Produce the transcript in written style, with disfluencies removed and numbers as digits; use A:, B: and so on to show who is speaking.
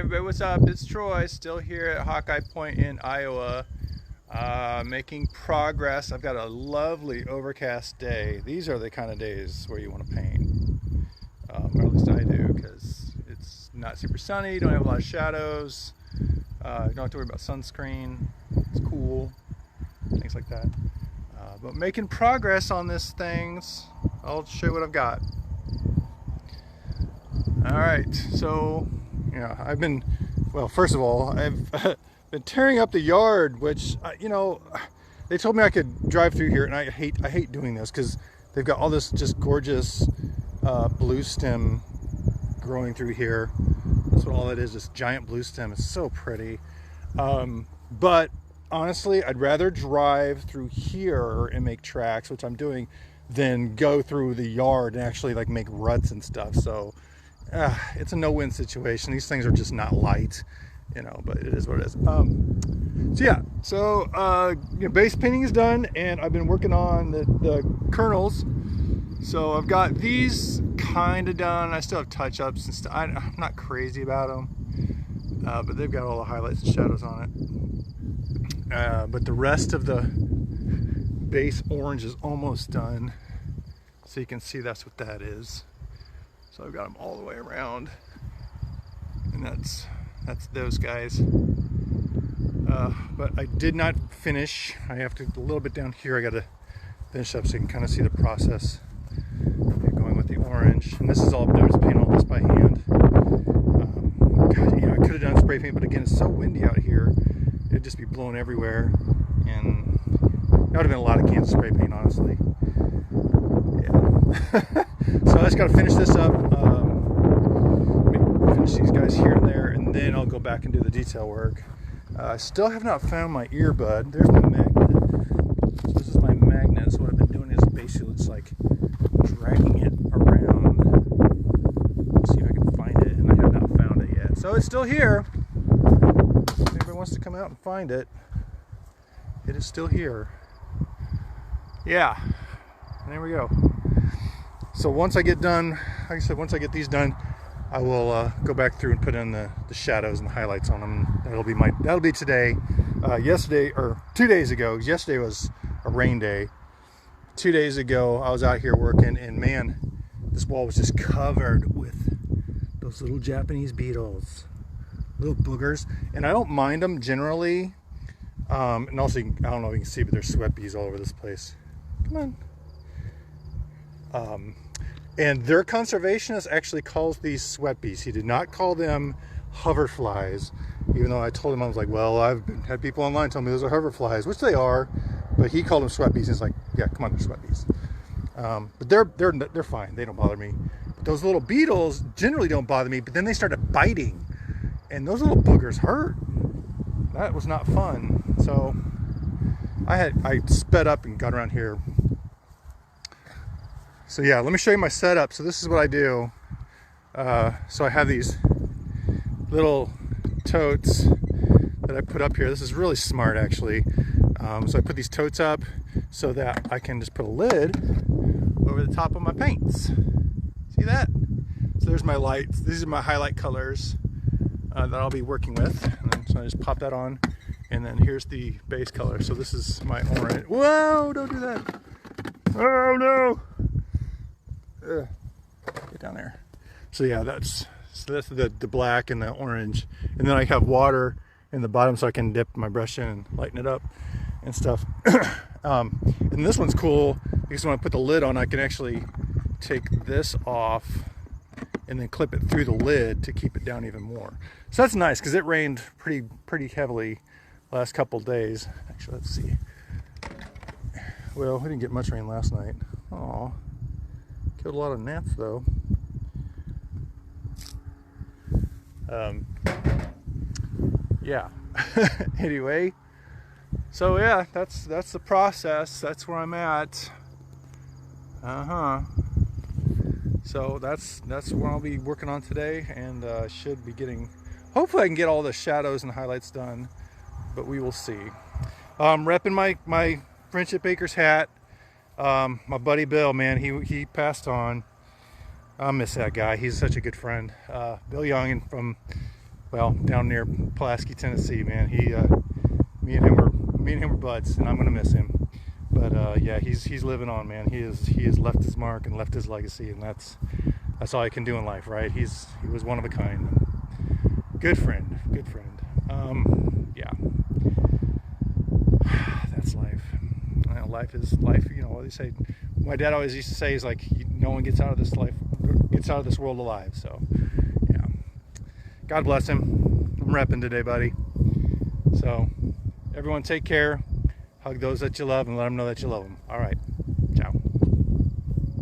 A: everybody, what's up? It's Troy, still here at Hawkeye Point in Iowa, making progress. I've got a lovely overcast day. These are the kind of days where you want to paint, or at least I do, because it's not super sunny, you don't have a lot of shadows, you don't have to worry about sunscreen, it's cool, things like that. But making progress on this things. I'll show you what I've got. Alright, so yeah, I've been, well, first of all, I've been tearing up the yard, which, you know, they told me I could drive through here, and I hate doing this because they've got all this just gorgeous blue stem growing through here. That's what all it is, this giant blue stem. It's so pretty. But honestly, I'd rather drive through here and make tracks, which I'm doing, than go through the yard and actually like make ruts and stuff. So it's a no-win situation. These things are just not light, you know, but it is what it is. So yeah, so you know, base painting is done, and I've been working on the kernels. So I've got these kind of done. I still have touch-ups and stuff. I'm not crazy about them, but they've got all the highlights and shadows on it. But the rest of the base orange is almost done, so you can see that's what that is. So I've got them all the way around, and that's those guys. But I did not finish. I have to, a little bit down here, I got to finish up so you can kind of see the process. Going with the orange, and this is all, I just paint all this by hand. God, you know, I could have done spray paint, but again, it's so windy out here, it'd just be blowing everywhere, and that would have been a lot of cans of spray paint, honestly. Yeah. So I just got to finish this up, finish these guys here and there, and then I'll go back and do the detail work. I still have not found my earbud. There's my magnet. So this is my magnet. So what I've been doing is basically just like dragging it around. Let's see if I can find it, and I have not found it yet. So it's still here. If anybody wants to come out and find it, it is still here. Yeah, and there we go. So once I get done, like I said, once I get these done, I will go back through and put in the shadows and the highlights on them. That'll be today. Yesterday, or 2 days ago, yesterday was a rain day. 2 days ago, I was out here working, and man, this wall was just covered with those little Japanese beetles, little boogers. And I don't mind them generally. And also, I don't know if you can see, but there's sweat bees all over this place. Come on. And their conservationist actually calls these sweat bees. He did not call them hoverflies, even though I told him, I was like, well, I've had people online tell me those are hoverflies, which they are, but he called them sweat bees. He's like, yeah, come on, they're sweat bees. But they're fine. They don't bother me. But those little beetles generally don't bother me, but then they started biting, and those little boogers hurt. That was not fun. So I sped up and got around here. So yeah, let me show you my setup. So this is what I do. So I have these little totes that I put up here. This is really smart, actually. So I put these totes up so that I can just put a lid over the top of my paints. See that? So there's my lights. These are my highlight colors that I'll be working with. And then, so I just pop that on. And then here's the base color. So this is my orange. Whoa, don't do that. Oh no. Get down there. So yeah, that's the black and the orange, and then I have water in the bottom so I can dip my brush in and lighten it up and stuff. And this one's cool because when I put the lid on, I can actually take this off and then clip it through the lid to keep it down even more. So that's nice because it rained pretty heavily last couple days. Actually, let's see. Well, we didn't get much rain last night. Aw. Killed a lot of gnats though. Yeah. Anyway, so yeah, that's the process. That's where I'm at. So that's what I'll be working on today, and should be getting. Hopefully, I can get all the shadows and highlights done, but we will see. Repping my Friendship Acres hat. My buddy Bill, man, he passed on. I miss that guy. He's such a good friend. Bill Young from well, down near Pulaski, Tennessee, man. Me and him were buds, and I'm gonna miss him. But yeah, he's living on, man. He has left his mark and left his legacy, and that's all I can do in life, right? He was one of a kind. Good friend, good friend. Yeah, that's life. Life is life. You know what they say. My dad always used to say is like, no one gets out of this world alive. So yeah, God bless him. I'm repping today, buddy. So everyone take care. Hug those that you love and let them know that you love them. All right.